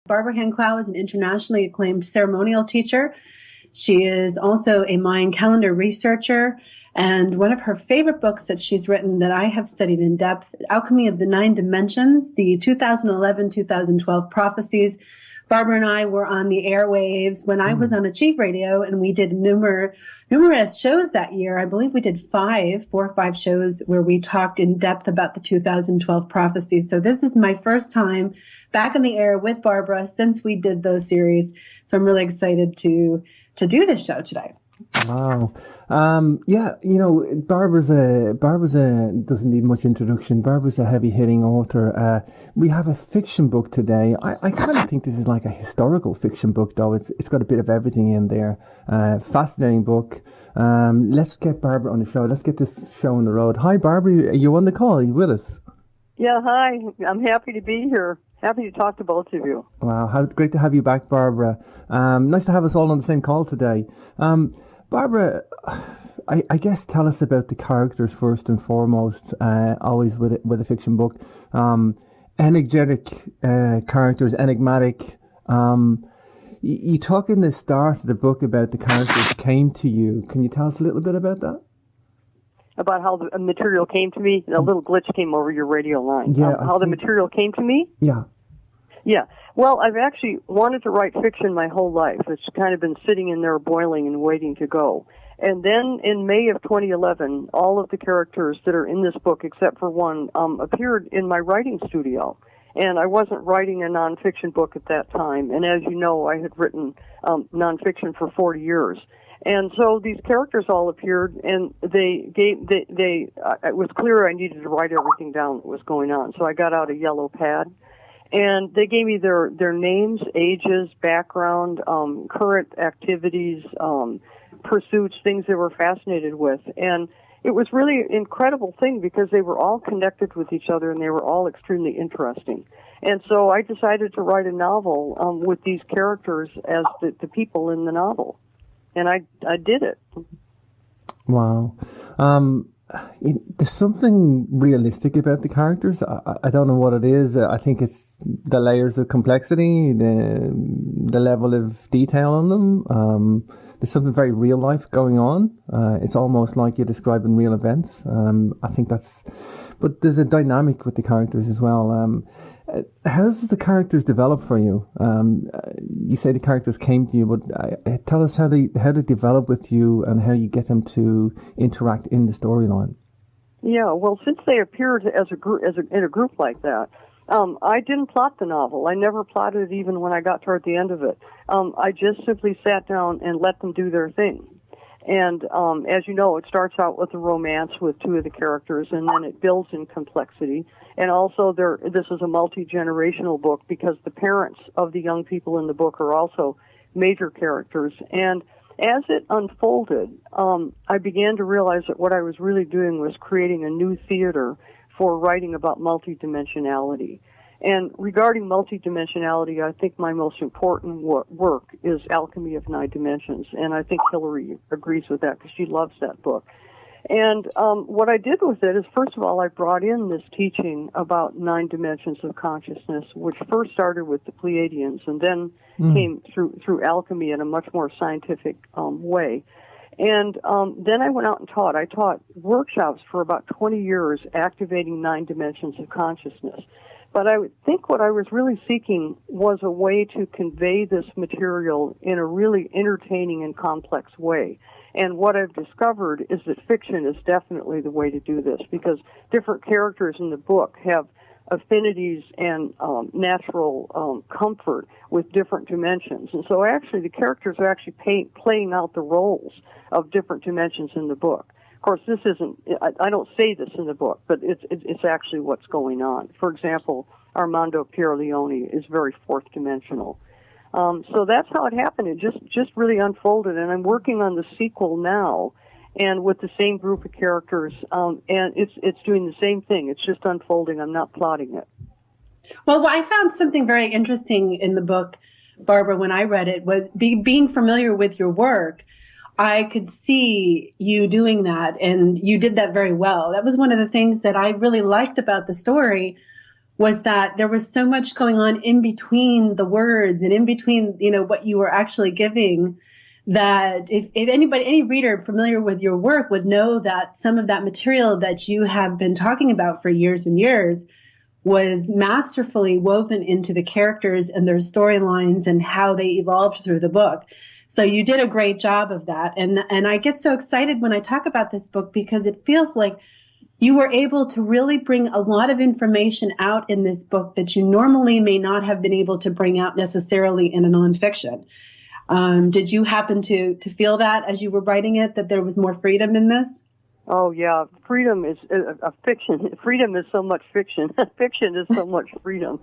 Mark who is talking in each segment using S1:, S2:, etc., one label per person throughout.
S1: Barbara Hand Clow is an internationally acclaimed ceremonial teacher. She is also a Mayan calendar researcher. And one of her favorite books that she's written that I have studied in depth, Alchemy of the Nine Dimensions, the 2011-2012 Prophecies. Barbara and I were on the airwaves when I was on Achieve Radio, and we did numerous shows that year. I believe we did 4 or 5 shows where we talked in depth about the 2012 Prophecies. So this is my first time back on the air with Barbara since we did those series. So I'm really excited to do this show today.
S2: Wow. Yeah, Barbara's doesn't need much introduction. Barbara's a heavy hitting author. We have a fiction book today. I kind of think this is like a historical fiction book, though. It's got a bit of everything in there. Fascinating book. Let's get Barbara on the show. Let's get this show on the road. Hi, Barbara. Are you on the call? Are you with us?
S3: Yeah, hi. I'm happy to be here. Happy to talk to both of you.
S2: Wow, great to have you back, Barbara. Nice to have us all on the same call today. Barbara, I guess tell us about the characters first and foremost, always with a fiction book. Energetic characters, enigmatic. You talk in the start of the book about the characters came to you. Can you tell us a little bit about that?
S3: About how the material came to me? A little glitch came over your radio line.
S2: Yeah,
S3: how the material came to me?
S2: Yeah.
S3: Yeah. Well, I've actually wanted to write fiction my whole life. It's kind of been sitting in there boiling and waiting to go. And then in May of 2011, all of the characters that are in this book, except for one, appeared in my writing studio. And I wasn't writing a nonfiction book at that time. And as you know, I had written nonfiction for 40 years. And so these characters all appeared, and it was clear I needed to write everything down that was going on. So I got out a yellow pad, and they gave me their names, ages, background, current activities, pursuits, things they were fascinated with. And it was really an incredible thing because they were all connected with each other, and they were all extremely interesting. And so I decided to write a novel with these characters as the people in the novel. And I did it.
S2: Wow. There's something realistic about the characters. I don't know what it is. I think it's the layers of complexity, the level of detail on them. There's something very real life going on. It's almost like you're describing real events. I think but there's a dynamic with the characters as well. How does the characters develop for you? You say the characters came to you, but tell us how they develop with you and how you get them to interact in the storyline.
S3: Yeah, well, since they appeared as a group, in a group like that, I didn't plot the novel. I never plotted it even when I got toward the end of it. I just simply sat down and let them do their thing. And as you know, it starts out with a romance with 2 of the characters, and then it builds in complexity. And also, this is a multi-generational book because the parents of the young people in the book are also major characters. And as it unfolded, I began to realize that what I was really doing was creating a new theater for writing about multidimensionality. And regarding multidimensionality, I think my most important work is Alchemy of Nine Dimensions, and I think Hillary agrees with that because she loves that book. And what I did with it is, first of all, I brought in this teaching about 9 dimensions of consciousness, which first started with the Pleiadians and then came through alchemy in a much more scientific way. And then I went out and taught. I taught workshops for about 20 years activating 9 dimensions of consciousness. But I think what I was really seeking was a way to convey this material in a really entertaining and complex way. And what I've discovered is that fiction is definitely the way to do this because different characters in the book have affinities and natural comfort with different dimensions. And so actually the characters are actually playing out the roles of different dimensions in the book. Of course, this isn't, I don't say this in the book, but it's actually what's going on. For example, Armando Pierleone is very fourth dimensional. So that's how it happened. It just really unfolded, and I'm working on the sequel now, and with the same group of characters, and it's doing the same thing. It's just unfolding. I'm not plotting it.
S1: Well, I found something very interesting in the book, Barbara, when I read it, was being familiar with your work. I could see you doing that, and you did that very well. That was one of the things that I really liked about the story was that there was so much going on in between the words and in between, what you were actually giving, that if any reader familiar with your work would know that some of that material that you have been talking about for years and years was masterfully woven into the characters and their storylines and how they evolved through the book. So you did a great job of that. And I get so excited when I talk about this book because it feels like you were able to really bring a lot of information out in this book that you normally may not have been able to bring out necessarily in a nonfiction. Did you happen to feel that as you were writing it, that there was more freedom in this?
S3: Oh, yeah. Freedom is a fiction. Freedom is so much fiction. Fiction is so much freedom.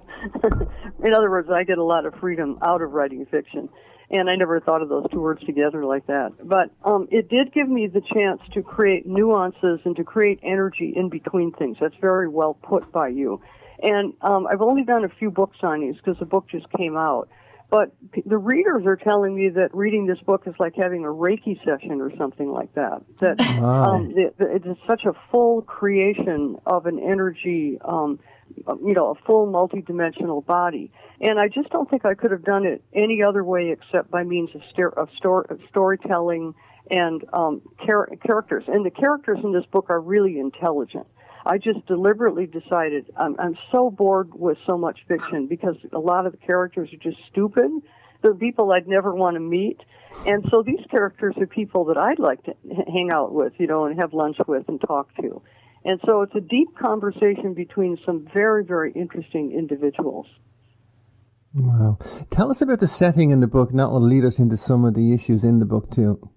S3: In other words, I get a lot of freedom out of writing fiction. And I never thought of those two words together like that. But it did give me the chance to create nuances and to create energy in between things. That's very well put by you. And I've only done a few book signings because the book just came out. But the readers are telling me that reading this book is like having a Reiki session or something like that. That
S2: wow.
S3: It is such a full creation of an energy, a full multidimensional body. And I just don't think I could have done it any other way except by means of storytelling and characters. And the characters in this book are really intelligent. I just deliberately decided I'm so bored with so much fiction because a lot of the characters are just stupid. They're people I'd never want to meet. And so these characters are people that I'd like to hang out with, and have lunch with and talk to. And so it's a deep conversation between some very, very interesting individuals.
S2: Wow. Tell us about the setting in the book, and that will lead us into some of the issues in the book too.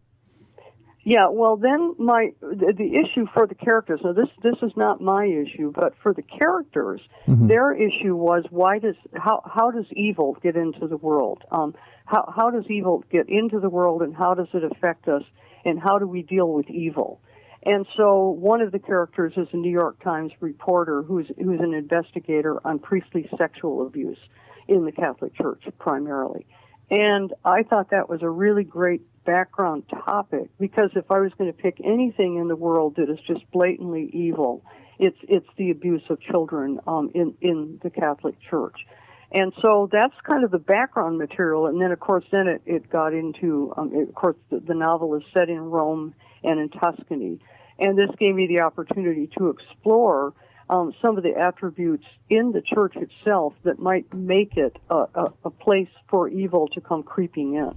S3: Yeah, well, then the issue for the characters. Now, this is not my issue, but for the characters, their issue was how does evil get into the world? How does evil get into the world, and how does it affect us, and how do we deal with evil? And so one of the characters is a New York Times reporter who's an investigator on priestly sexual abuse in the Catholic Church primarily. And I thought that was a really great background topic, because if I was going to pick anything in the world that is just blatantly evil, it's the abuse of children in the Catholic Church. And so that's kind of the background material. And then, of course, it got into, of course, the novel is set in Rome and in Tuscany. And this gave me the opportunity to explore some of the attributes in the church itself that might make it a place for evil to come creeping in.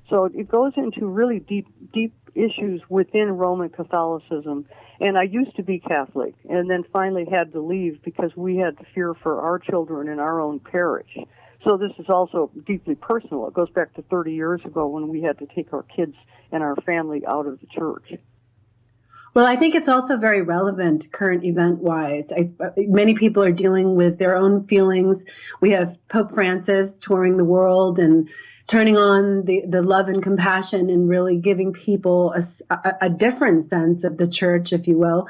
S3: So it goes into really deep issues within Roman Catholicism. And I used to be Catholic, and then finally had to leave because we had to fear for our children in our own parish. So this is also deeply personal. It goes back to 30 years ago when we had to take our kids and our family out of the church.
S1: Well, I think it's also very relevant current event-wise. Many people are dealing with their own feelings. We have Pope Francis touring the world and turning on the love and compassion and really giving people a different sense of the church, if you will.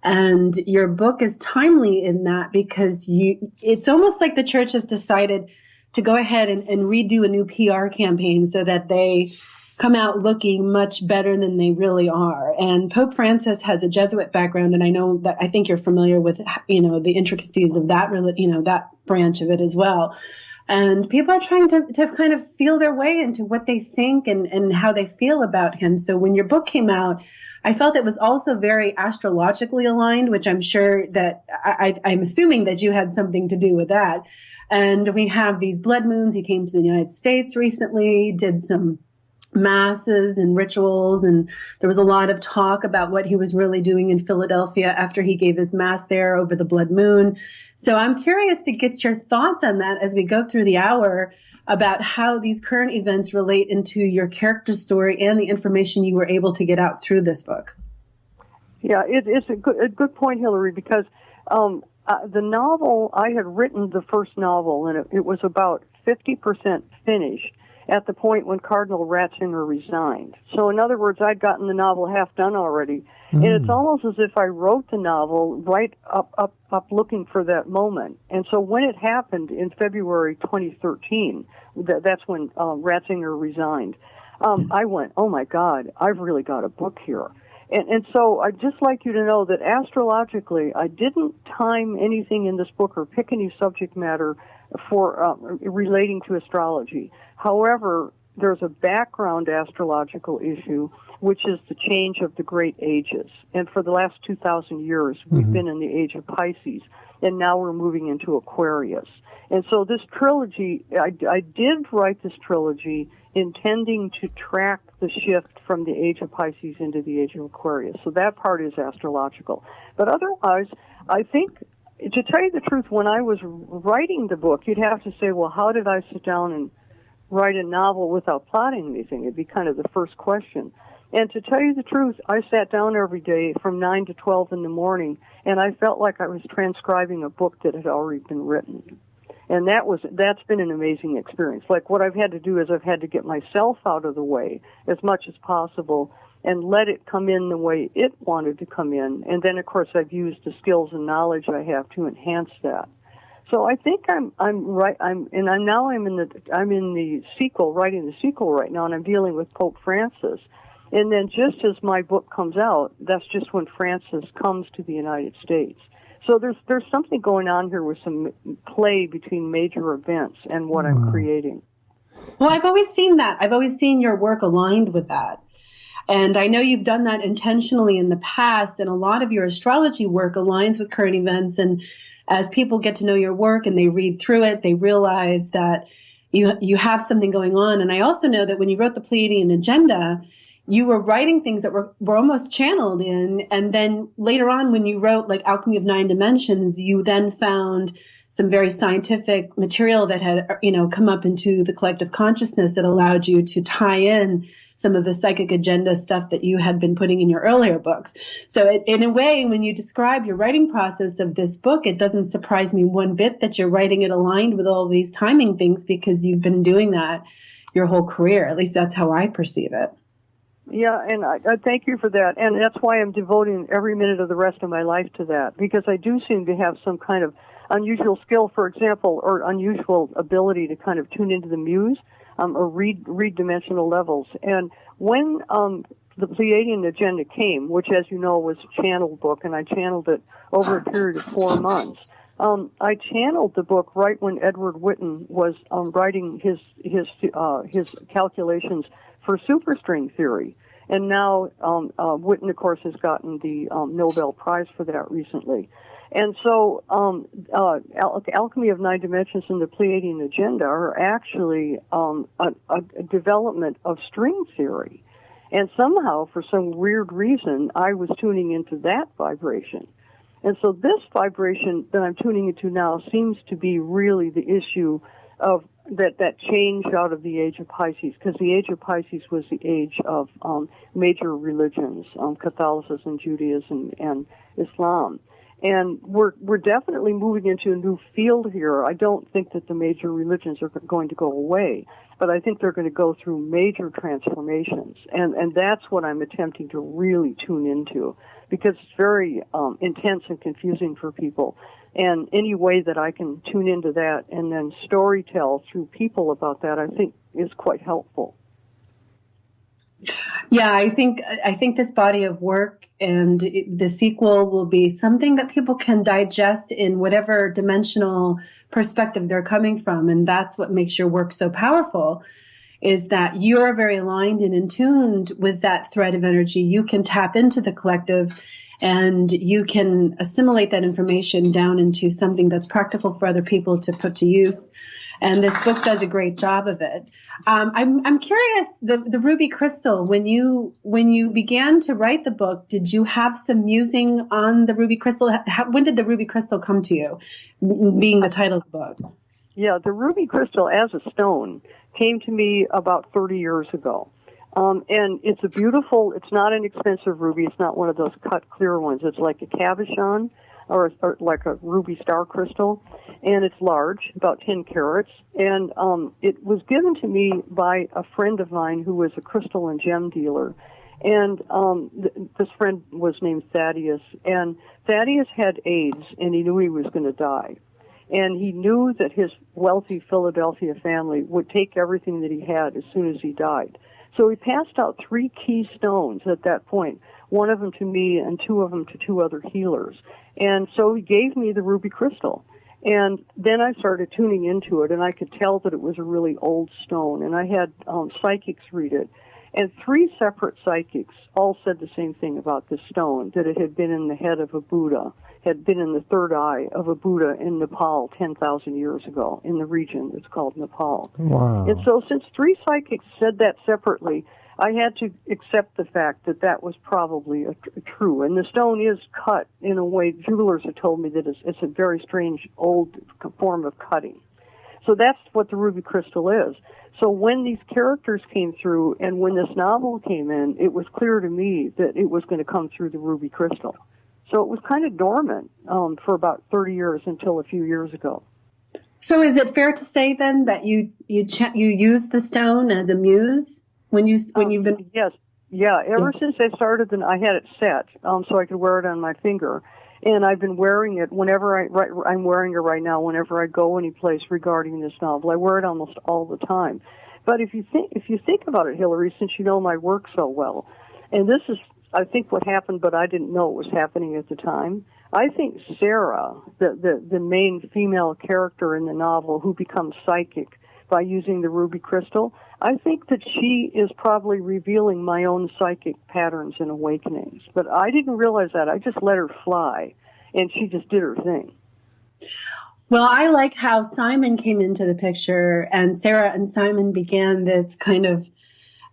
S1: And your book is timely in that because it's almost like the church has decided to go ahead and redo a new PR campaign so that they come out looking much better than they really are. And Pope Francis has a Jesuit background, and I think you're familiar with, the intricacies of that, that branch of it as well. And people are trying to kind of feel their way into what they think and how they feel about him. So when your book came out, I felt it was also very astrologically aligned, which I'm sure that I'm assuming that you had something to do with that. And we have these blood moons. He came to the United States recently, did some masses and rituals, and there was a lot of talk about what he was really doing in Philadelphia after he gave his mass there over the blood moon. So I'm curious to get your thoughts on that as we go through the hour about how these current events relate into your character story and the information you were able to get out through this book.
S3: Yeah, it's a good point, Hillary, because the novel, I had written the first novel, and it was about 50% finished at the point when Cardinal Ratzinger resigned. So in other words, I'd gotten the novel half done already. And it's almost as if I wrote the novel right up looking for that moment. And so when it happened in February 2013, that's when Ratzinger resigned, I went, oh my God, I've really got a book here. And so I'd just like you to know that astrologically, I didn't time anything in this book or pick any subject matter for relating to astrology. However, there's a background astrological issue, which is the change of the great ages. And for the last 2,000 years, we've been in the age of Pisces, and now we're moving into Aquarius. And so this trilogy, I did write this trilogy intending to track the shift from the age of Pisces into the age of Aquarius. So that part is astrological. But otherwise, I think, to tell you the truth, when I was writing the book, you'd have to say, well, how did I sit down and write a novel without plotting anything? It'd be kind of the first question. And to tell you the truth, I sat down every day from 9 to 12 in the morning, and I felt like I was transcribing a book that had already been written. And that's been an amazing experience. Like, what I've had to do is I've had to get myself out of the way as much as possible and let it come in the way it wanted to come in. And then, of course, I've used the skills and knowledge I have to enhance that. So I think I'm right. I'm in the sequel, writing the sequel right now, and I'm dealing with Pope Francis. And then just as my book comes out, that's just when Francis comes to the United States. So there's something going on here with some play between major events and what I'm creating.
S1: Well, I've always seen that. I've always seen your work aligned with that. And I know you've done that intentionally in the past, and a lot of your astrology work aligns with current events. And as people get to know your work and they read through it, they realize that you have something going on. And I also know that when you wrote the Pleiadian Agenda, you were writing things that were almost channeled in, and then later on when you wrote like Alchemy of Nine Dimensions, you then found some very scientific material that had, come up into the collective consciousness that allowed you to tie in some of the psychic agenda stuff that you had been putting in your earlier books. So in a way, when you describe your writing process of this book, it doesn't surprise me one bit that you're writing it aligned with all these timing things, because you've been doing that your whole career. At least that's how I perceive it.
S3: Yeah, and I thank you for that. And that's why I'm devoting every minute of the rest of my life to that, because I do seem to have some kind of unusual skill, for example, or unusual ability to kind of tune into the muse or read dimensional levels. And when the Pleiadian Agenda came, which, as you know, was a channeled book, and I channeled it over a period of 4 months, I channeled the book right when Edward Witten was writing his calculations for superstring theory. And now Witten, of course, has gotten the Nobel Prize for that recently. And so Alchemy of Nine Dimensions and the Pleiadian Agenda are actually a development of string theory. And somehow, for some weird reason, I was tuning into that vibration. And so this vibration that I'm tuning into now seems to be really the issue of that change out of the age of Pisces, because the age of Pisces was the age of major religions, Catholicism, Judaism, and Islam. And we're definitely moving into a new field here. I don't think that the major religions are going to go away, but I think they're going to go through major transformations. And that's what I'm attempting to really tune into, because it's very intense and confusing for people. And any way that I can tune into that and then storytell through people about that, I think is quite helpful.
S1: Yeah, I think this body of work and the sequel will be something that people can digest in whatever dimensional perspective they're coming from. And that's what makes your work so powerful, is that you're very aligned and in tune with that thread of energy. You can tap into the collective and you can assimilate that information down into something that's practical for other people to put to use. And this book does a great job of it. I'm curious, the ruby crystal, when you began to write the book, did you have some musing on the ruby crystal? When did the ruby crystal come to you, being the title of the book?
S3: Yeah, the ruby crystal as a stone came to me about 30 years ago. And it's it's not an expensive ruby. It's not one of those cut clear ones. It's like a cabochon or like a ruby star crystal. And it's large, about 10 carats. And it was given to me by a friend of mine who was a crystal and gem dealer. And this friend was named Thaddeus. And Thaddeus had AIDS, and he knew he was going to die. And he knew that his wealthy Philadelphia family would take everything that he had as soon as he died. So he passed out 3 key stones at that point. one of them to me and two of them to two other healers. And so he gave me the ruby crystal. And then I started tuning into it, and I could tell that it was a really old stone. And I had psychics read it. And three separate psychics all said the same thing about this stone, that it had been in the head of a Buddha, had been in the third eye of a Buddha in Nepal 10,000 years ago, in the region that's called Nepal.
S2: Wow.
S3: And so since three psychics said that separately, I had to accept the fact that that was probably true. And the stone is cut in a way, jewelers have told me that it's a very strange old form of cutting. So that's what the ruby crystal is. So when these characters came through and when this novel came in, it was clear to me that it was going to come through the ruby crystal. So it was kind of dormant for about 30 years until a few years ago.
S1: So is it fair to say then that you use the stone as a muse when you've been?
S3: Yes, yeah. Ever since I started, I had it set so I could wear it on my finger. And I've been wearing it whenever I'm wearing it right now. Whenever I go any place regarding this novel, I wear it almost all the time. But if you think about it, Hillary, since you know my work so well, and this is, I think, what happened, but I didn't know it was happening at the time. I think Sarah, the main female character in the novel, who becomes psychic by using the ruby crystal, I think that she is probably revealing my own psychic patterns and awakenings. But I didn't realize that. I just let her fly, and she just did her thing.
S1: Well, I like how Simon came into the picture, and Sarah and Simon began this kind of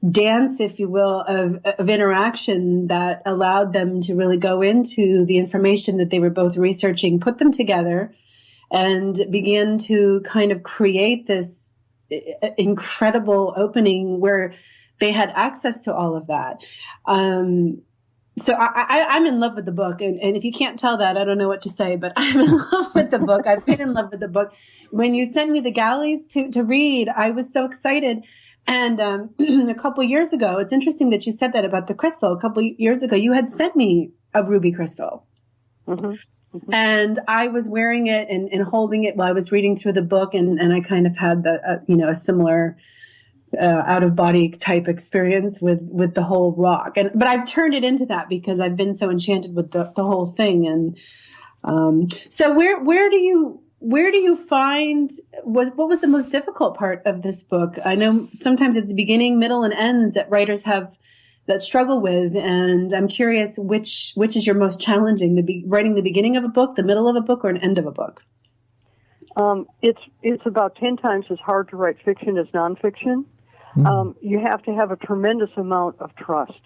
S1: dance, if you will, of interaction that allowed them to really go into the information that they were both researching, put them together, and begin to kind of create this incredible opening where they had access to all of that. So I'm in love with the book, and if you can't tell that, I don't know what to say, but I'm in love with the book. I've been in love with the book. When you sent me the galleys to read, I was so excited. And a couple years ago, it's interesting that you said that about the crystal. A couple years ago, you had sent me a ruby crystal. Mm-hmm. Mm-hmm. And I was wearing it and holding it while I was reading through the book, and I kind of had a similar out-of-body type experience with the whole rock. But I've turned it into that because I've been so enchanted with the whole thing. And so where do you find what was the most difficult part of this book? I know sometimes it's the beginning, middle, and ends that writers have that struggle with, and I'm curious which is your most challenging, writing the beginning of a book, the middle of a book, or an end of a book?
S3: It's about 10 times as hard to write fiction as nonfiction. You have to have a tremendous amount of trust.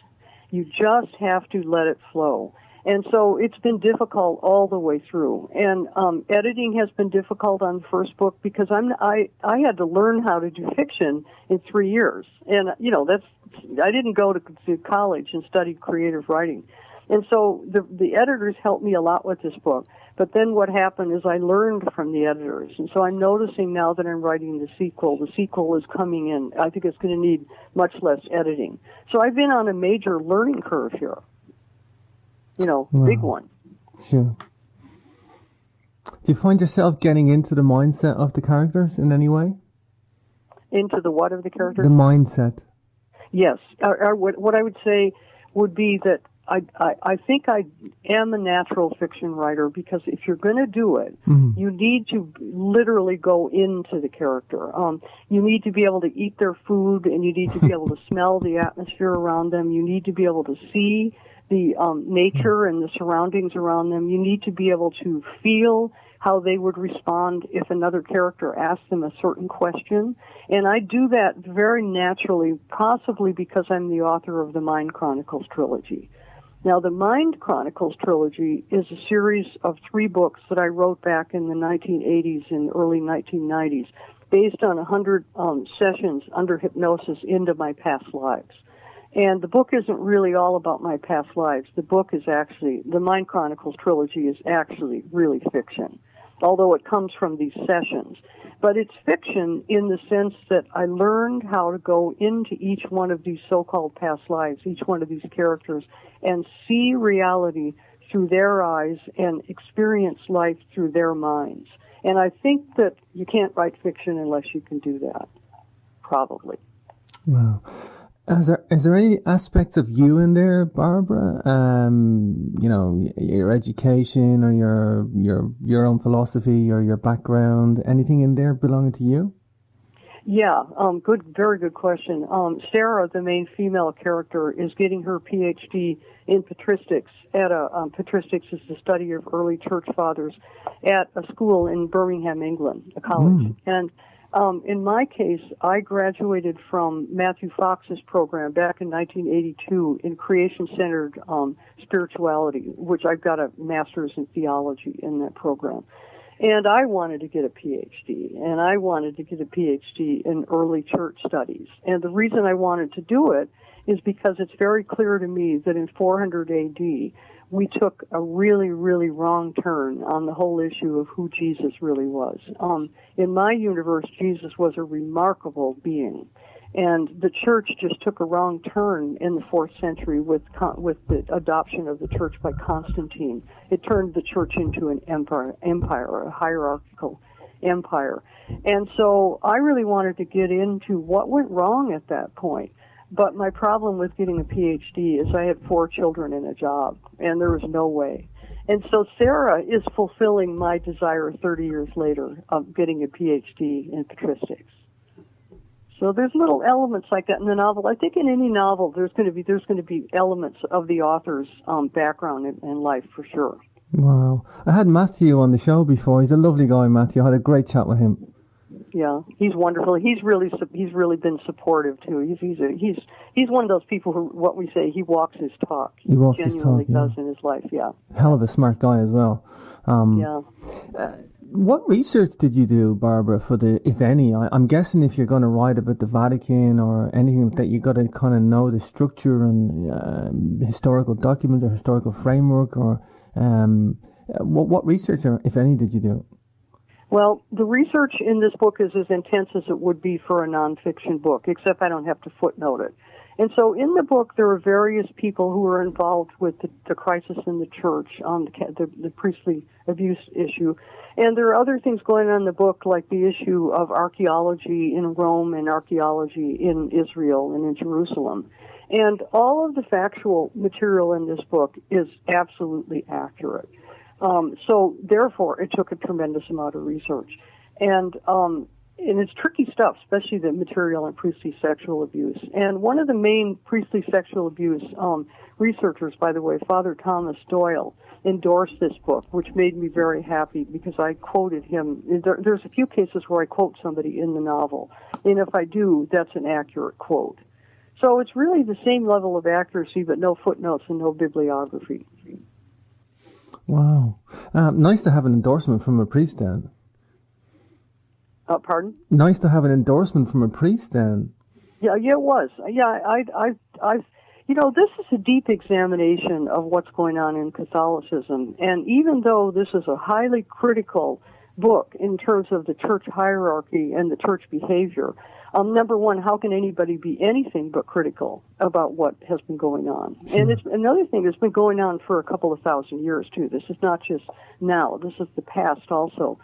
S3: You just have to let it flow. And so it's been difficult all the way through. And editing has been difficult on the first book because I had to learn how to do fiction in 3 years. And, I didn't go to college and study creative writing. And so the editors helped me a lot with this book. But then what happened is I learned from the editors. And so I'm noticing now that I'm writing the sequel is coming in. I think it's going to need much less editing. So I've been on a major learning curve here. Wow. Big one.
S2: Sure. Do you find yourself getting into the mindset of the characters in any way?
S3: Into the what of the characters?
S2: The mindset.
S3: Yes. What I would say would be that I think I am a natural fiction writer because if you're going to do it, you need to literally go into the character. You need to be able to eat their food, and you need to be able to smell the atmosphere around them. You need to be able to see the nature and the surroundings around them. You need to be able to feel how they would respond if another character asked them a certain question. And I do that very naturally, possibly because I'm the author of the Mind Chronicles trilogy. Now, the Mind Chronicles trilogy is a series of 3 books that I wrote back in the 1980s and early 1990s, based on 100 sessions under hypnosis into my past lives. And the book isn't really all about my past lives. The book is actually, the Mind Chronicles trilogy is actually really fiction, although it comes from these sessions. But it's fiction in the sense that I learned how to go into each one of these so-called past lives, each one of these characters, and see reality through their eyes and experience life through their minds. And I think that you can't write fiction unless you can do that, probably.
S2: Wow. Is there any aspects of you in there, Barbara? Your education or your own philosophy or your background, anything in there belonging to you?
S3: Yeah, very good question. Sarah, the main female character, is getting her PhD in patristics patristics is the study of early church fathers at a school in Birmingham, England, a college. And in my case, I graduated from Matthew Fox's program back in 1982 in creation-centered spirituality, which I've got a master's in theology in that program. And I wanted to get a PhD, and I wanted to get a PhD in early church studies. And the reason I wanted to do it is because it's very clear to me that in 400 AD, we took a really, really wrong turn on the whole issue of who Jesus really was. In my universe, Jesus was a remarkable being. And the church just took a wrong turn in the 4th century with the adoption of the church by Constantine. It turned the church into an empire, a hierarchical empire. And so I really wanted to get into what went wrong at that point. But my problem with getting a PhD is I had 4 children and a job, and there was no way. And so Sarah is fulfilling my desire 30 years later of getting a PhD in patristics. So there's little elements like that in the novel. I think in any novel there's going to be elements of the author's background and life for sure.
S2: Wow. I had Matthew on the show before. He's a lovely guy, Matthew. I had a great chat with him.
S3: Yeah, he's wonderful. He's really been supportive too. He's one of those people who, what we say, he walks his talk.
S2: He walks his talk, yeah.
S3: Does in his life, yeah.
S2: Hell of a smart guy as well.
S3: Yeah.
S2: What research did you do, Barbara, for if any? I'm guessing if you're going to write about the Vatican or anything that you got to kind of know the structure and historical documents or historical framework, or what research, or if any, did you do?
S3: Well, the research in this book is as intense as it would be for a nonfiction book, except I don't have to footnote it. And so in the book, there are various people who are involved with the crisis in the church, the priestly abuse issue. And there are other things going on in the book, like the issue of archaeology in Rome and archaeology in Israel and in Jerusalem. And all of the factual material in this book is absolutely accurate. So therefore, it took a tremendous amount of research. And it's tricky stuff, especially the material on priestly sexual abuse. And one of the main priestly sexual abuse researchers, by the way, Father Thomas Doyle, endorsed this book, which made me very happy because I quoted him. There's a few cases where I quote somebody in the novel, and if I do, that's an accurate quote. So it's really the same level of accuracy, but no footnotes and no bibliography.
S2: Wow. Nice to have an endorsement from a priest then.
S3: Pardon?
S2: Nice to have an endorsement from a priest then.
S3: Yeah, it was. Yeah, this is a deep examination of what's going on in Catholicism. And even though this is a highly critical book in terms of the church hierarchy and the church behavior, number one, how can anybody be anything but critical about what has been going on? Sure. And it's another thing that's been going on for a couple of thousand years, too. This is not just now. This is the past also.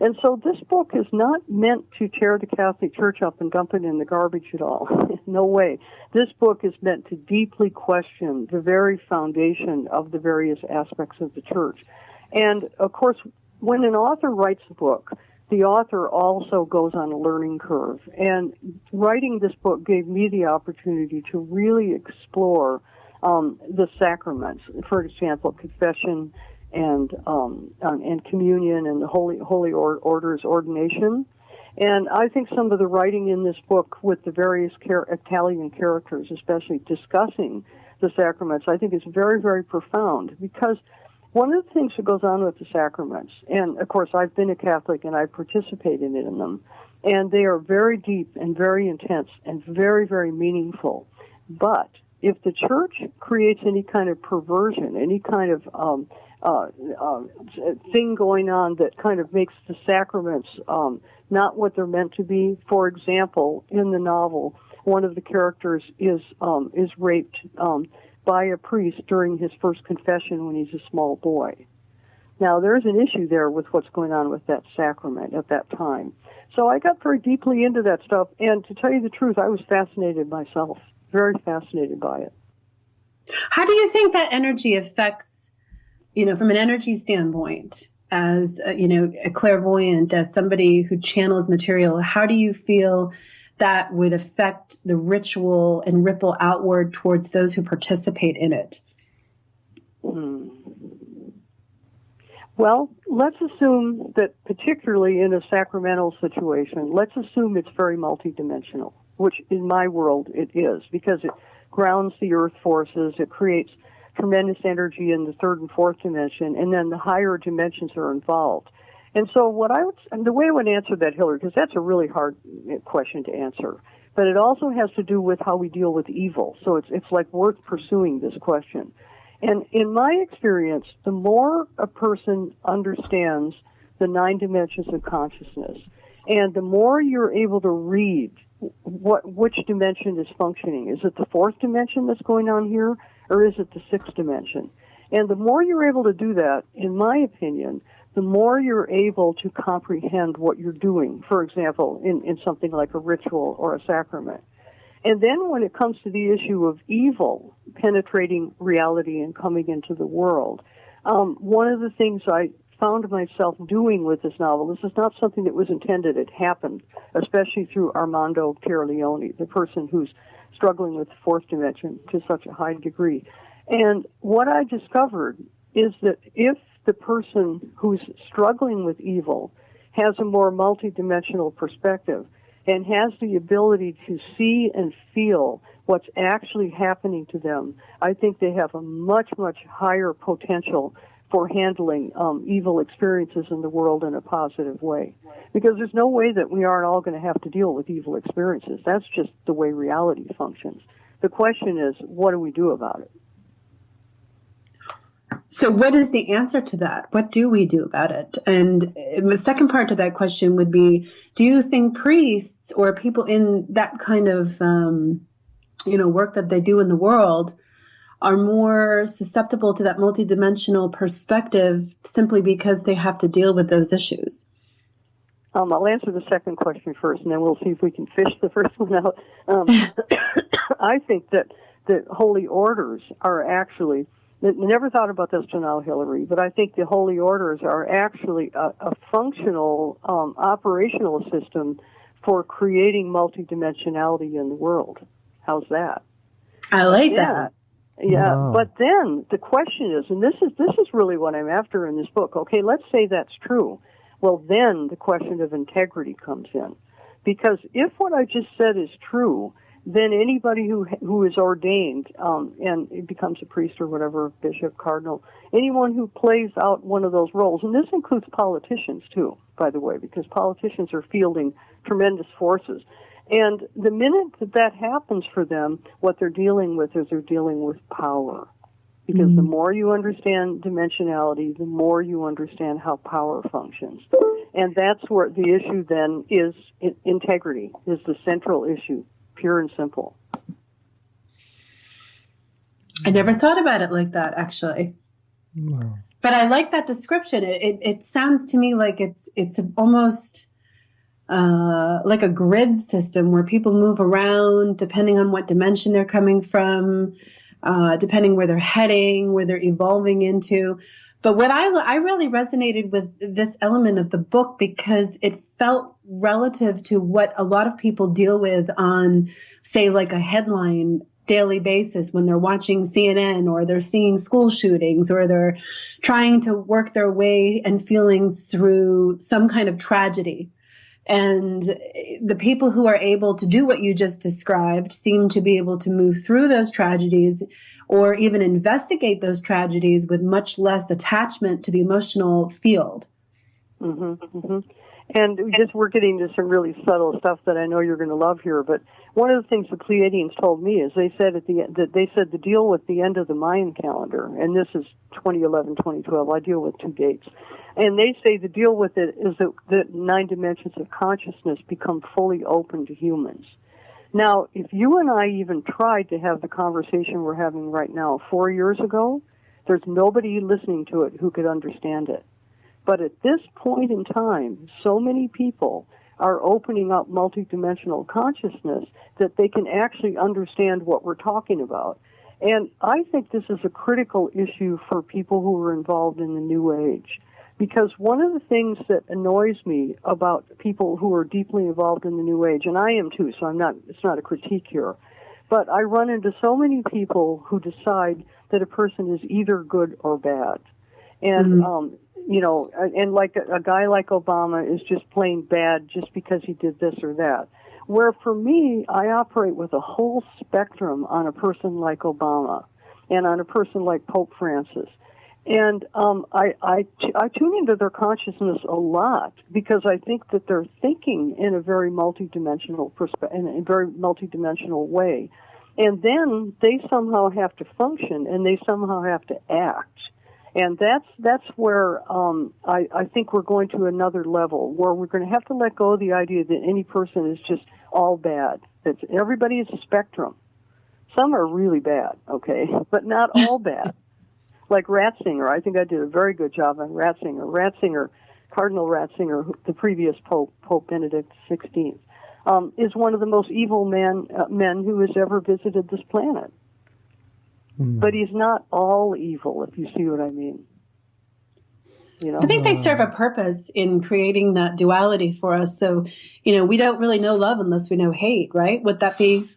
S3: And so this book is not meant to tear the Catholic Church up and dump it in the garbage at all. No way. This book is meant to deeply question the very foundation of the various aspects of the church. And, of course, when an author writes a book, the author also goes on a learning curve. And writing this book gave me the opportunity to really explore the sacraments. For example, confession and communion and the holy orders ordination. And I think some of the writing in this book with the various Italian characters, especially discussing the sacraments, I think is very, very profound, because one of the things that goes on with the sacraments, and of course I've been a Catholic and I've participated in them, and they are very deep and very intense and very, very meaningful. But if the church creates any kind of perversion, any kind of thing going on that kind of makes the sacraments not what they're meant to be. For example, in the novel, one of the characters is raped by a priest during his first confession when he's a small boy. Now, there's an issue there with what's going on with that sacrament at that time. So I got very deeply into that stuff, and to tell you the truth, I was fascinated myself. very fascinated by it.
S1: How do you think that energy affects, from an energy standpoint, as, a clairvoyant, as somebody who channels material, how do you feel that would affect the ritual and ripple outward towards those who participate in it?
S3: Well, let's assume that particularly in a sacramental situation, let's assume it's very multidimensional, which in my world it is, because it grounds the earth forces, it creates tremendous energy in the third and fourth dimension, and then the higher dimensions are involved. And so the way I would answer that, Hillary, because that's a really hard question to answer, but it also has to do with how we deal with evil. So it's like worth pursuing this question. And in my experience, the more a person understands the 9 dimensions of consciousness, and the more you're able to read which dimension is functioning. Is it the 4th dimension that's going on here, or is it the 6th dimension? And the more you're able to do that, in my opinion, the more you're able to comprehend what you're doing, for example, in something like a ritual or a sacrament. And then when it comes to the issue of evil penetrating reality and coming into the world, one of the things I found myself doing with this novel, this is not something that was intended, it happened, especially through Armando Pierleone, the person who's struggling with the 4th dimension to such a high degree. And what I discovered is that if the person who's struggling with evil has a more multidimensional perspective and has the ability to see and feel what's actually happening to them, I think they have a much, much higher potential for handling evil experiences in the world in a positive way. Because there's no way that we aren't all going to have to deal with evil experiences. That's just the way reality functions. The question is, what do we do about it?
S1: So what is the answer to that? What do we do about it? And the second part to that question would be, do you think priests or people in that kind of, work that they do in the world are more susceptible to that multidimensional perspective simply because they have to deal with those issues?
S3: I'll answer the second question first, and then we'll see if we can fish the first one out. I think that the holy orders are actually, I never thought about this till now, Hillary, but I think the holy orders are actually a functional, operational system for creating multidimensionality in the world. How's that?
S1: I like that.
S3: Yeah,
S2: wow.
S3: But then the question is, and this is really what I'm after in this book. Okay, let's say that's true. Well, then the question of integrity comes in, because if what I just said is true, then anybody who is ordained and it becomes a priest or whatever, bishop, cardinal, anyone who plays out one of those roles, and this includes politicians too, by the way, because politicians are fielding tremendous forces. And the minute that happens for them, what they're dealing with is they're dealing with power. Because the more you understand dimensionality, the more you understand how power functions. And that's where the issue then is integrity, is the central issue, pure and simple.
S1: I never thought about it like that, actually.
S2: Wow.
S1: But I like that description. It sounds to me like it's almost like a grid system where people move around depending on what dimension they're coming from, depending where they're heading, where they're evolving into. But what I really resonated with this element of the book because it felt relative to what a lot of people deal with on, say, like a headline daily basis when they're watching CNN or they're seeing school shootings or they're trying to work their way and feelings through some kind of tragedy. And the people who are able to do what you just described seem to be able to move through those tragedies or even investigate those tragedies with much less attachment to the emotional field.
S3: Mm-hmm, mm-hmm. And we're getting to some really subtle stuff that I know you're going to love here. But one of the things the Pleiadians told me is they said the deal with the end of the Mayan calendar, and this is 2011, 2012. I deal with 2 dates, and they say the deal with it is that the 9 dimensions of consciousness become fully open to humans. Now, if you and I even tried to have the conversation we're having right now 4 years ago, there's nobody listening to it who could understand it. But at this point in time, so many people are opening up multidimensional consciousness, that they can actually understand what we're talking about. And I think this is a critical issue for people who are involved in the New Age. Because one of the things that annoys me about people who are deeply involved in the New Age, and I am too, so it's not a critique here, but I run into so many people who decide that a person is either good or bad. And, and like a guy like Obama is just plain bad just because he did this or that. Where for me, I operate with a whole spectrum on a person like Obama and on a person like Pope Francis. And I tune into their consciousness a lot because I think that they're thinking in a very multidimensional way. And then they somehow have to function and they somehow have to act. And that's where I think we're going to another level where we're going to have to let go of the idea that any person is just all bad. That everybody is a spectrum. Some are really bad, okay, but not all bad. Like Ratzinger, I think I did a very good job on Ratzinger, Cardinal Ratzinger, the previous Pope, Pope Benedict XVI, is one of the most evil men who has ever visited this planet. But he's not all evil, if you see what I mean. You know?
S1: I think they serve a purpose in creating that duality for us. So, we don't really know love unless we know hate, right? Would that be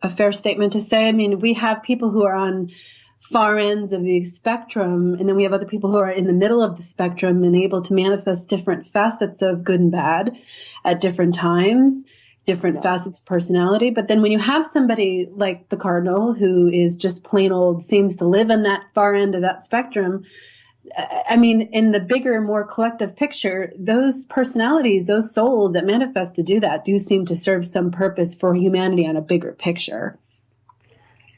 S1: a fair statement to say? I mean, we have people who are on far ends of the spectrum, and then we have other people who are in the middle of the spectrum and able to manifest different facets of good and bad at different times, different facets of personality. But then when you have somebody like the Cardinal who is just plain old, seems to live in that far end of that spectrum, I mean, in the bigger, more collective picture, those personalities, those souls that manifest to do that do seem to serve some purpose for humanity on a bigger picture.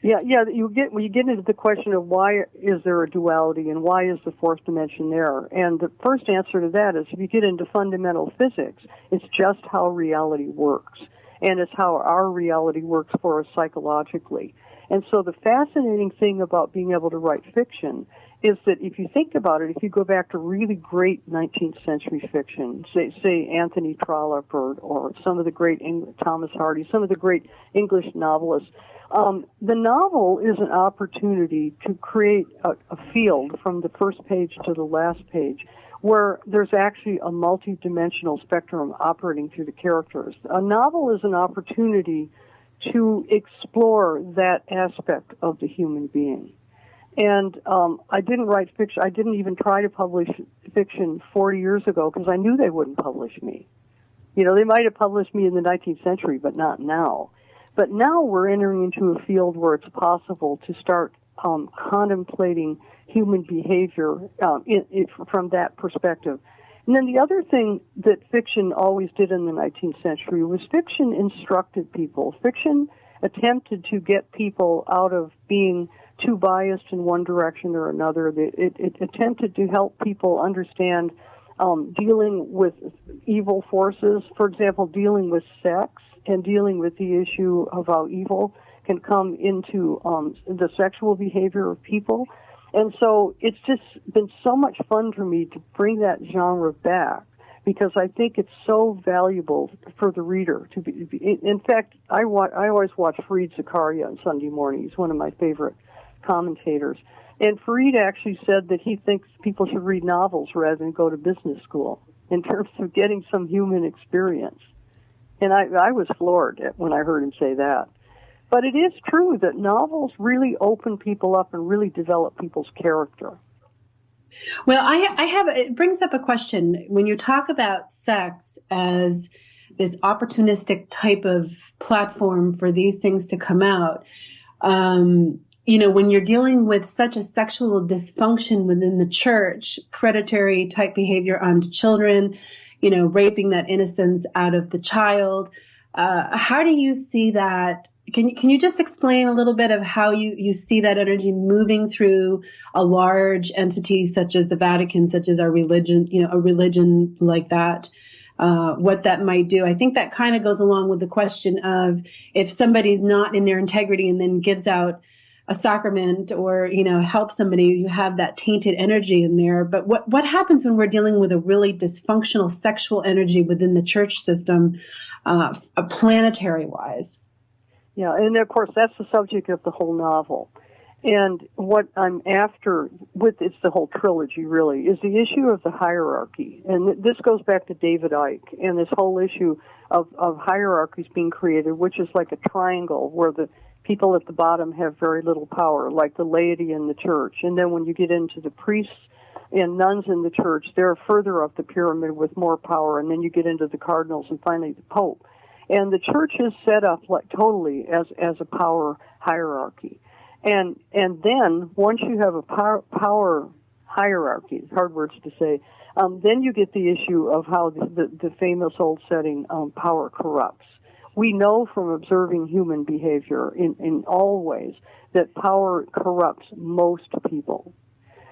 S3: Yeah. When you get into the question of why is there a duality and why is the fourth dimension there, and the first answer to that is if you get into fundamental physics, it's just how reality works, and it's how our reality works for us psychologically. And so the fascinating thing about being able to write fiction is that if you think about it, if you go back to really great 19th century fiction, say Anthony Trollope or some of the great Thomas Hardy, some of the great English novelists, the novel is an opportunity to create a field from the first page to the last page where there's actually a multi-dimensional spectrum operating through the characters. A novel is an opportunity to explore that aspect of the human being. And I didn't write fiction. I didn't even try to publish fiction 40 years ago because I knew they wouldn't publish me. They might have published me in the 19th century, but not now. But now we're entering into a field where it's possible to start contemplating human behavior from that perspective. And then the other thing that fiction always did in the 19th century was fiction instructed people. Fiction attempted to get people out of being too biased in one direction or another. It attempted to help people understand dealing with evil forces, for example, dealing with sex and dealing with the issue of how evil can come into the sexual behavior of people. And so it's just been so much fun for me to bring that genre back because I think it's so valuable for the reader to be. In fact, I always watch Fareed Zakaria on Sunday morning. He's one of my favorite commentators. And Fareed actually said that he thinks people should read novels rather than go to business school in terms of getting some human experience. And I was floored when I heard him say that. But it is true that novels really open people up and really develop people's character.
S1: Well, it brings up a question. When you talk about sex as this opportunistic type of platform for these things to come out, when you're dealing with such a sexual dysfunction within the church, predatory type behavior onto children, raping that innocence out of the child, how do you see that? Can you just explain a little bit of how you see that energy moving through a large entity such as the Vatican, such as our religion, a religion like that, what that might do? I think that kind of goes along with the question of if somebody's not in their integrity and then gives out a sacrament or, help somebody, you have that tainted energy in there. But what happens when we're dealing with a really dysfunctional sexual energy within the church system, planetary wise?
S3: Yeah, and of course that's the subject of the whole novel. And what I'm after it's the whole trilogy really, is the issue of the hierarchy. And this goes back to David Icke and this whole issue of hierarchies being created, which is like a triangle where the people at the bottom have very little power, like the laity in the church. And then when you get into the priests and nuns in the church, they're further up the pyramid with more power. And then you get into the cardinals and finally the Pope. And the church is set up like totally as a power hierarchy. And then once you have a power hierarchy, hard words to say, then you get the issue of how the famous old setting, power corrupts. We know from observing human behavior in all ways that power corrupts most people.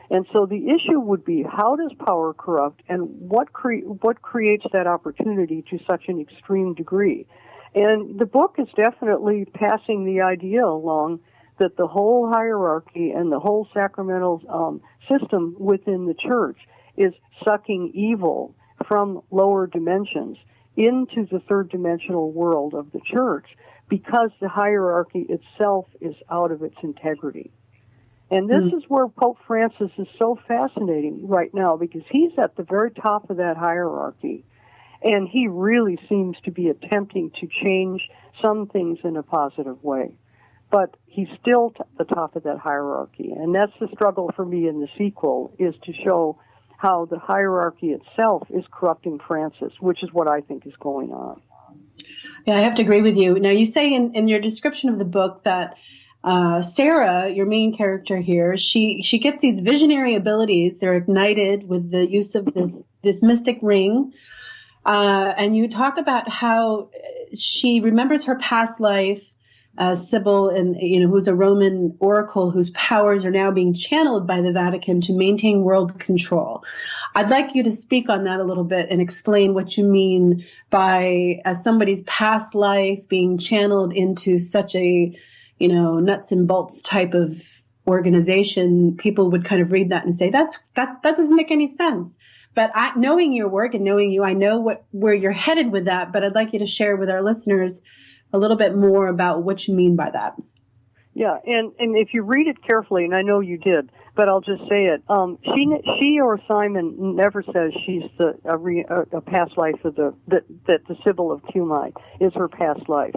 S3: And so the issue would be, how does power corrupt, and what creates that opportunity to such an extreme degree? And the book is definitely passing the idea along that the whole hierarchy and the whole sacramental system within the church is sucking evil from lower dimensions into the third dimensional world of the church, because the hierarchy itself is out of its integrity. And this is where Pope Francis is so fascinating right now, because he's at the very top of that hierarchy. And he really seems to be attempting to change some things in a positive way. But he's still at the top of that hierarchy. And that's the struggle for me in the sequel, is to show how the hierarchy itself is corrupting Francis, which is what I think is going on.
S1: Yeah, I have to agree with you. Now, you say in your description of the book that Sarah, your main character here, she gets these visionary abilities. They're ignited with the use of this mystic ring. And you talk about how she remembers her past life as Sybil, and who's a Roman oracle whose powers are now being channeled by the Vatican to maintain world control. I'd like you to speak on that a little bit and explain what you mean by somebody's past life being channeled into such a nuts and bolts type of organization. People would kind of read that and say, that doesn't make any sense. But knowing your work and knowing you, I know where you're headed with that, but I'd like you to share with our listeners a little bit more about what you mean by that.
S3: Yeah, and if you read it carefully, and I know you did, but I'll just say it. She or Simon never says she's a past life of that the Sybil of Cumae is her past life.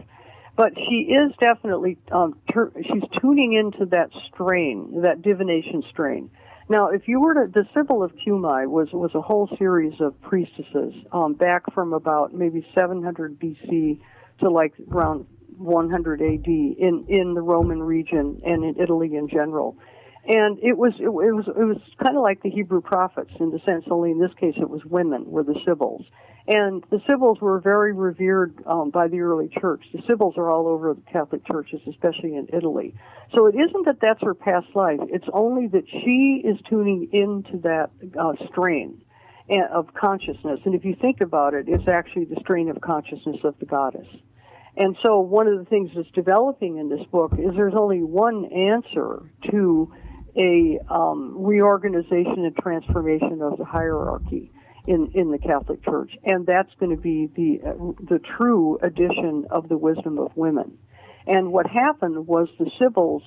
S3: But she is definitely, she's tuning into that strain, that divination strain. Now, if you were the Sybil of Cumae was a whole series of priestesses back from about maybe 700 BC to like around 100 AD in the Roman region and in Italy in general. And it was kind of like the Hebrew prophets in the sense, only in this case it was women, were the Sibyls. And the Sibyls were very revered by the early church. The Sibyls are all over the Catholic churches, especially in Italy. So it isn't that that's her past life. It's only that she is tuning into that strain of consciousness. And if you think about it, it's actually the strain of consciousness of the goddess. And so one of the things that's developing in this book is there's only one answer to a reorganization and transformation of the hierarchy in the Catholic Church, and that's going to be the true addition of the wisdom of women. And what happened was the Sibyls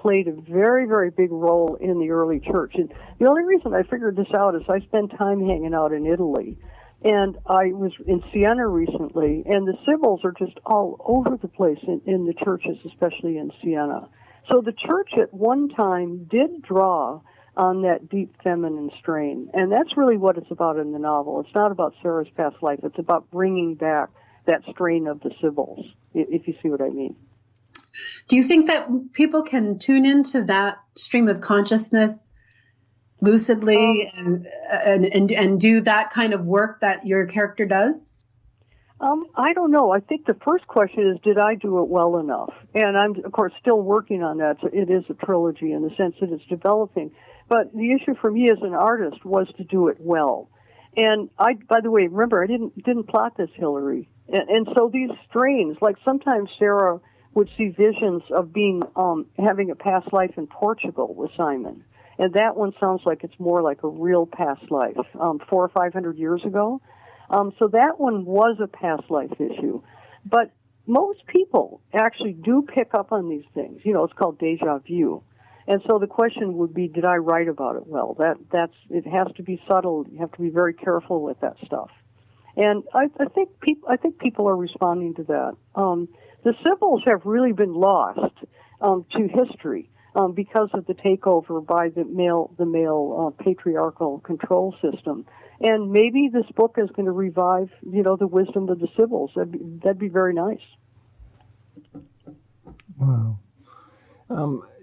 S3: played a very, very big role in the early church. And the only reason I figured this out is I spent time hanging out in Italy. And I was in Siena recently, and the Sibyls are just all over the place in the churches, especially in Siena. So the church at one time did draw on that deep feminine strain. And that's really what it's about in the novel. It's not about Sarah's past life. It's about bringing back that strain of the Sibyls, if you see what I mean.
S1: Do you think that people can tune into that stream of consciousness lucidly and do that kind of work that your character does?
S3: I don't know. I think the first question is, did I do it well enough? And I'm, of course, still working on that. So it is a trilogy in the sense that it's developing. But the issue for me as an artist was to do it well. And by the way, remember, I didn't plot this, Hillary. And so these strains, like sometimes Sarah would see visions of being having a past life in Portugal with Simon. And that one sounds like it's more like a real past life, 400 or 500 years ago. So that one was a past life issue. But most people actually do pick up on these things. It's called deja vu. And so the question would be, did I write about it well? It has to be subtle. You have to be very careful with that stuff. And I think people are responding to that. The symbols have really been lost to history because of the takeover by the male patriarchal control system. And maybe this book is going to revive, the wisdom of the symbols. That'd be very nice.
S2: Wow.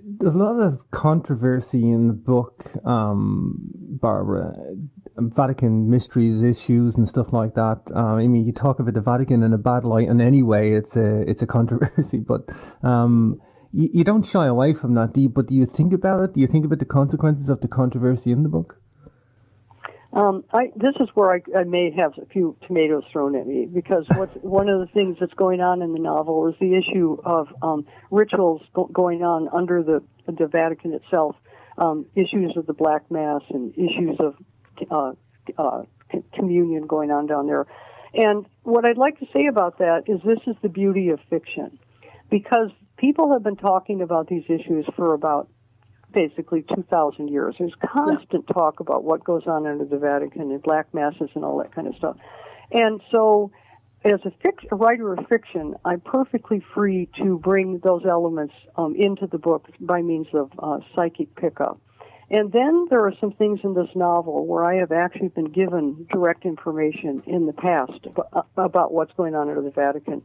S2: There's a lot of controversy in the book, Barbara. Vatican mysteries, issues, and stuff like that. I mean, you talk about the Vatican in a bad light, and anyway, it's a controversy. But you don't shy away from that, do you? But do you think about it? Do you think about the consequences of the controversy in the book?
S3: This is where I may have a few tomatoes thrown at me, because one of the things that's going on in the novel is the issue of rituals going on under the Vatican itself, issues of the Black Mass and issues of communion going on down there. And what I'd like to say about that is this is the beauty of fiction, because people have been talking about these issues for about basically 2,000 years. There's constant talk about what goes on under the Vatican and Black Masses and all that kind of stuff. And so as a writer of fiction, I'm perfectly free to bring those elements into the book by means of psychic pickup. And then there are some things in this novel where I have actually been given direct information in the past about what's going on under the Vatican.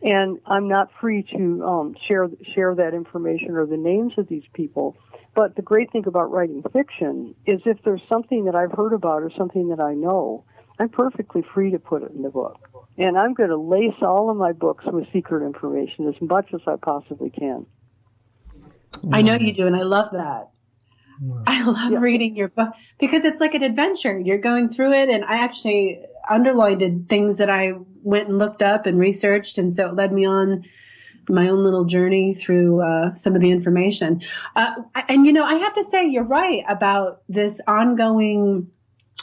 S3: And I'm not free to share that information or the names of these people. But the great thing about writing fiction is if there's something that I've heard about or something that I know, I'm perfectly free to put it in the book. And I'm going to lace all of my books with secret information as much as I possibly can.
S1: I know you do, and I love that. I love reading your book because it's like an adventure. You're going through it, and I actually underlined things that I went and looked up and researched, and so it led me on my own little journey through some of the information. And, I have to say, you're right about this ongoing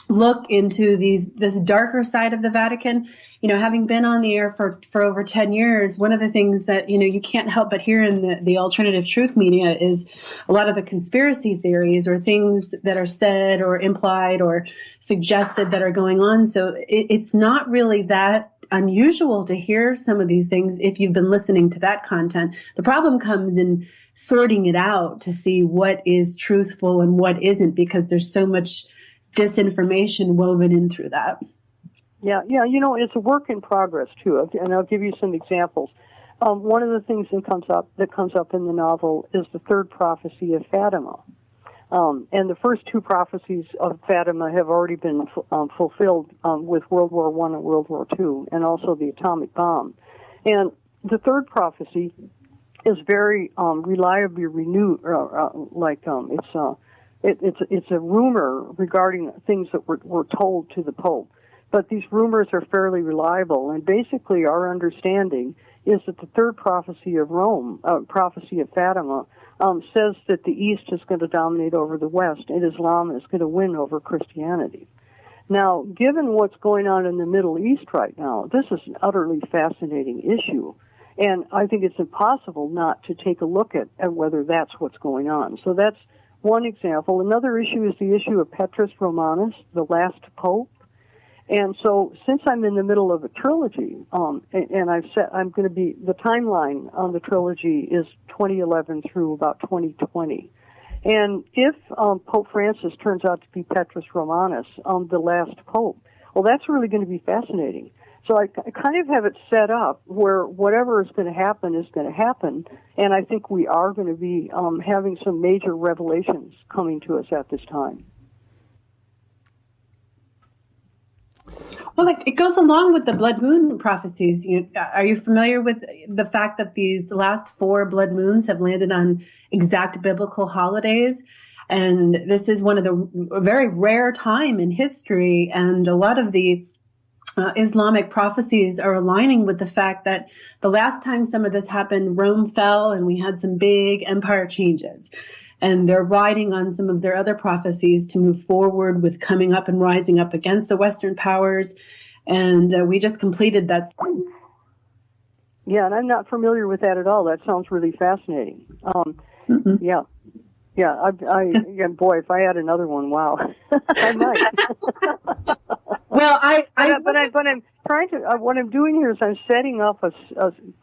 S1: look into this darker side of the Vatican. Having been on the air for over 10 years, one of the things that, you can't help but hear in the alternative truth media is a lot of the conspiracy theories or things that are said or implied or suggested that are going on. So it's not really that unusual to hear some of these things if you've been listening to that content. The problem comes in sorting it out to see what is truthful and what isn't, because there's so much disinformation woven in through that.
S3: Yeah, it's a work in progress too, and I'll give you some examples. One of the things that comes up in the novel is the third prophecy of Fatima, and the first two prophecies of Fatima have already been fulfilled with World War I and World War II, and also the atomic bomb. And the third prophecy is very reliably renewed, it's a rumor regarding things that were told to the Pope. But these rumors are fairly reliable, and basically our understanding is that the third prophecy of prophecy of Fatima, says that the East is going to dominate over the West, and Islam is going to win over Christianity. Now, given what's going on in the Middle East right now, this is an utterly fascinating issue, and I think it's impossible not to take a look at whether that's what's going on. So that's one example. Another issue is the issue of Petrus Romanus, the last pope. And so, since I'm in the middle of a trilogy, and I've said the timeline on the trilogy is 2011 through about 2020. And if Pope Francis turns out to be Petrus Romanus, the last pope, well, that's really going to be fascinating. So I kind of have it set up where whatever is going to happen is going to happen, and I think we are going to be having some major revelations coming to us at this time.
S1: Well, it goes along with the blood moon prophecies. Are you familiar with the fact that these last 4 blood moons have landed on exact biblical holidays? And this is one of the very rare time in history, and a lot of the Islamic prophecies are aligning with the fact that the last time some of this happened, Rome fell and we had some big empire changes. And they're riding on some of their other prophecies to move forward with coming up and rising up against the Western powers. And we just completed that.
S3: Yeah, and I'm not familiar with that at all. That sounds really fascinating. Yeah. Yeah, yeah, boy, if I had another one, wow, I might.
S1: Well,
S3: but I'm trying to. What I'm doing here is I'm setting up a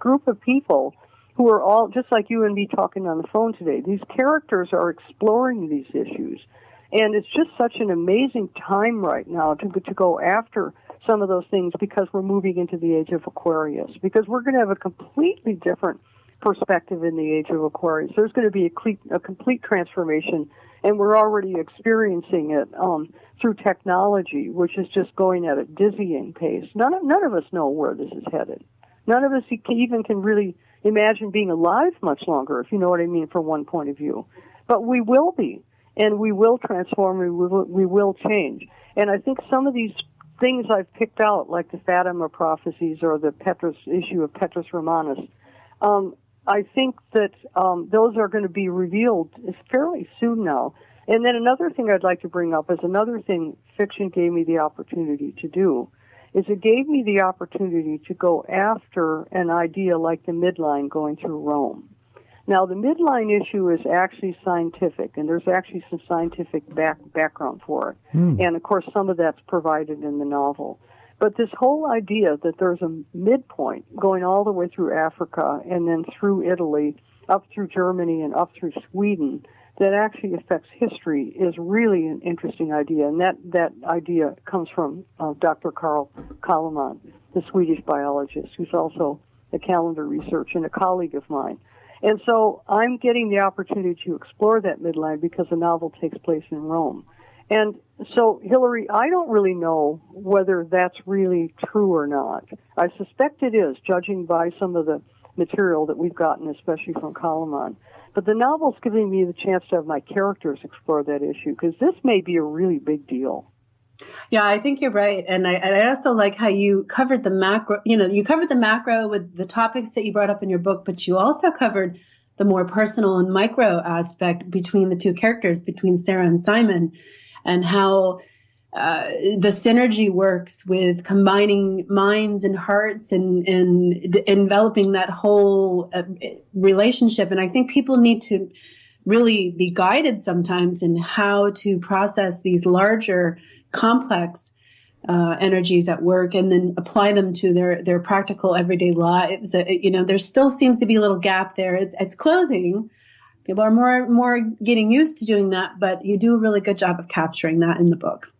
S3: group of people who are all just like you and me talking on the phone today. These characters are exploring these issues, and it's just such an amazing time right now to go after some of those things because we're moving into the age of Aquarius. Because we're going to have a completely different perspective in the age of Aquarius. There's going to be a complete transformation, and we're already experiencing it through technology, which is just going at a dizzying pace. None of us know where this is headed. None of us can really imagine being alive much longer, if you know what I mean, from one point of view. But we will be, and we will transform, and we will change. And I think some of these things I've picked out, like the Fatima prophecies or the Petrus issue of Petrus Romanus, I think that those are going to be revealed fairly soon now. And then another thing I'd like to bring up is another thing fiction gave me the opportunity to do, is it gave me the opportunity to go after an idea like the midline going through Rome. Now, the midline issue is actually scientific, and there's actually some scientific background for it. And, of course, some of that's provided in the novel. But this whole idea that there's a midpoint going all the way through Africa and then through Italy, up through Germany and up through Sweden, that actually affects history is really an interesting idea. And that idea comes from Dr. Carl Kalaman, the Swedish biologist, who's also a calendar researcher and a colleague of mine. And so I'm getting the opportunity to explore that midline because the novel takes place in Rome. And so, Hillary, I don't really know whether that's really true or not. I suspect it is, judging by some of the material that we've gotten, especially from Kalaman. But the novel's giving me the chance to have my characters explore that issue, because this may be a really big deal.
S1: Yeah, I think you're right. And I also like how you covered the macro, you covered the macro with the topics that you brought up in your book, but you also covered the more personal and micro aspect between the two characters, between Sarah and Simon, and how the synergy works with combining minds and hearts and enveloping that whole relationship. And I think people need to really be guided sometimes in how to process these larger, complex energies at work and then apply them to their practical everyday lives. There still seems to be a little gap there. It's closing. People are more getting used to doing that, but you do a really good job of capturing that in the book.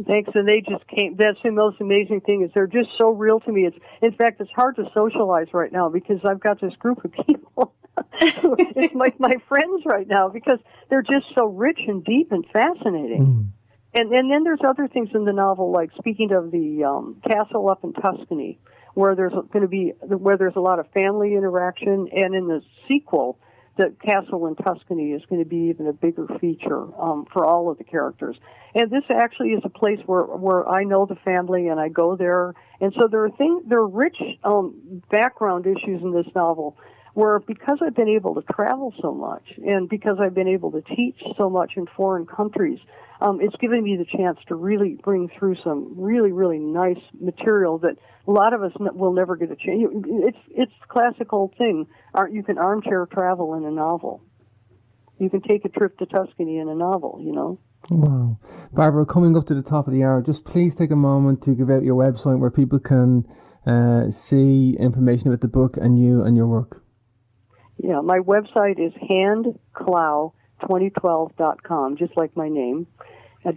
S3: Thanks, and they just came. That's the most amazing thing is they're just so real to me. In fact, it's hard to socialize right now because I've got this group of people. It's my friends right now because they're just so rich and deep and fascinating. And then there's other things in the novel, like speaking of the castle up in Tuscany, where there's a lot of family interaction, and in the sequel, the castle in Tuscany is going to be even a bigger feature for all of the characters. And this actually is a place where I know the family and I go there. And so there are rich background issues in this novel where, because I've been able to travel so much and because I've been able to teach so much in foreign countries, it's given me the chance to really bring through some really, really nice material that a lot of us will never get a chance. It's the classic old thing. You can armchair travel in a novel. You can take a trip to Tuscany in a novel,
S2: Wow. Barbara, coming up to the top of the hour, just please take a moment to give out your website where people can see information about the book and you and your work.
S3: Yeah, my website is handclow2012.com, just like my name. So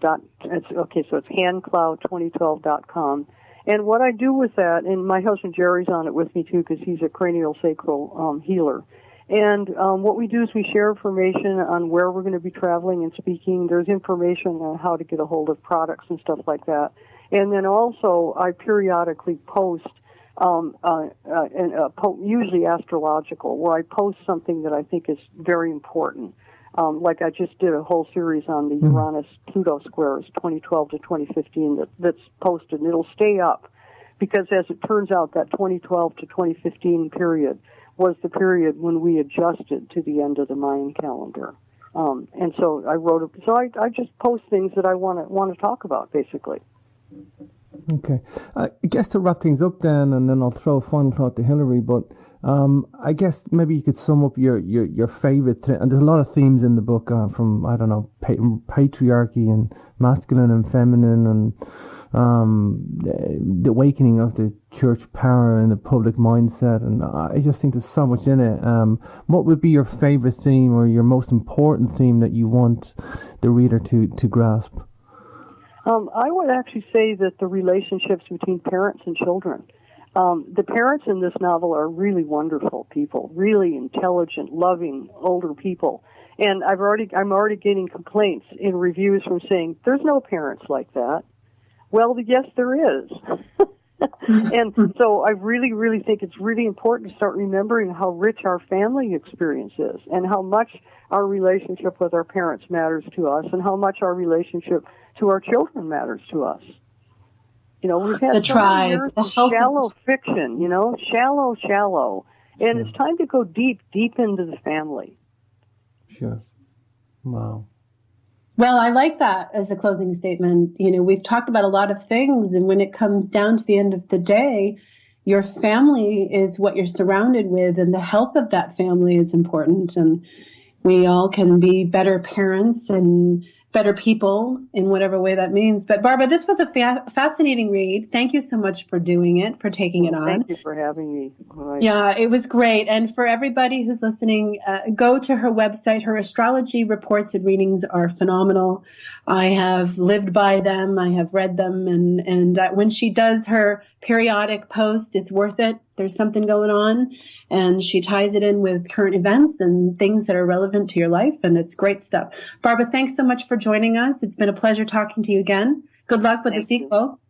S3: it's handclow2012.com. And what I do with that, and my husband Jerry's on it with me too because he's a cranial sacral healer. And what we do is we share information on where we're going to be traveling and speaking. There's information on how to get a hold of products and stuff like that. And then also I periodically post, usually astrological, where I post something that I think is very important. Like I just did a whole series on the Uranus-Pluto squares, 2012 to 2015, that's posted, and it'll stay up. Because as it turns out, that 2012 to 2015 period was the period when we adjusted to the end of the Mayan calendar. And so I wrote it. So I just post things that I want to talk about, basically.
S2: Okay. I guess to wrap things up then, and then I'll throw a final thought to Hillary, but I guess maybe you could sum up your favorite, and there's a lot of themes in the book from, I don't know, patriarchy and masculine and feminine, and the awakening of the church power and the public mindset, and I just think there's so much in it. What would be your favorite theme or your most important theme that you want the reader to grasp?
S3: I would actually say that the relationships between parents and children. The parents in this novel are really wonderful people, really intelligent, loving, older people. And I'm already getting complaints in reviews from saying, there's no parents like that. Well, yes, there is. And so I really, really think it's really important to start remembering how rich our family experience is and how much our relationship with our parents matters to us and how much our relationship to our children matters to us. You know, we've had
S1: the tribe,
S3: years of shallow fiction, shallow. And it's time to go deep into the family.
S2: Sure. Wow.
S1: Well, I like that as a closing statement. You know, we've talked about a lot of things, and when it comes down to the end of the day, your family is what you're surrounded with, and the health of that family is important. And we all can be better parents and better people in whatever way that means. But Barbara, this was a fascinating read. Thank you so much for doing it, for taking it on.
S3: Thank you for having me. Right.
S1: Yeah, it was great. And for everybody who's listening, go to her website. Her astrology reports and readings are phenomenal. I have lived by them. I have read them. And when she does her periodic post, it's worth it. There's something going on. And she ties it in with current events and things that are relevant to your life. And it's great stuff. Barbara, thanks so much for joining us. It's been a pleasure talking to you again. Good luck with the sequel.